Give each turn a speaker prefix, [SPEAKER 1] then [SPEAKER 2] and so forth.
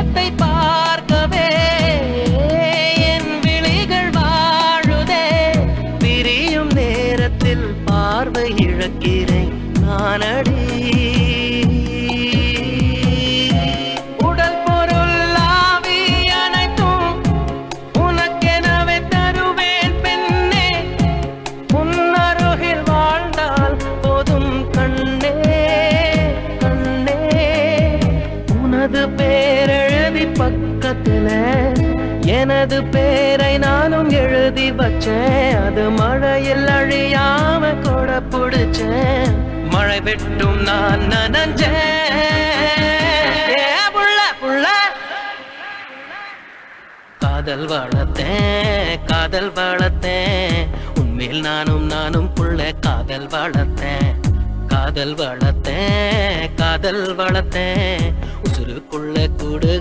[SPEAKER 1] முகத்தை பார்க்கவே என் விழிகள் வாழுதே. பிரியும் நேரத்தில் பார்வை இழக்கிறேன் நானடி. உடல் பொருள் ஆவி அனைத்தும் உனக்கெனவே தருவேன் பெண்ணே. உன்னருகில் வாழ்ந்தால் போதும் கண்ணே கண்ணே. உனது பேரெழுதி பக்கத்துல எனது பேரை நானும் எழுதி வச்சேன். அது மழையில் அழியாம கொட பிடிச்சேன். மழை விட்டும் நான் நனஞ்சேன். புள்ள புள்ள காதல் வளர்த்தேன் காதல் வளர்த்தேன். உண்மையில் நானும் புள்ள காதல் வளர்த்தேன். காதல் வளர்த்தேன் காதல் வளர்த்தேன். உசுருக்குள்ள கூடு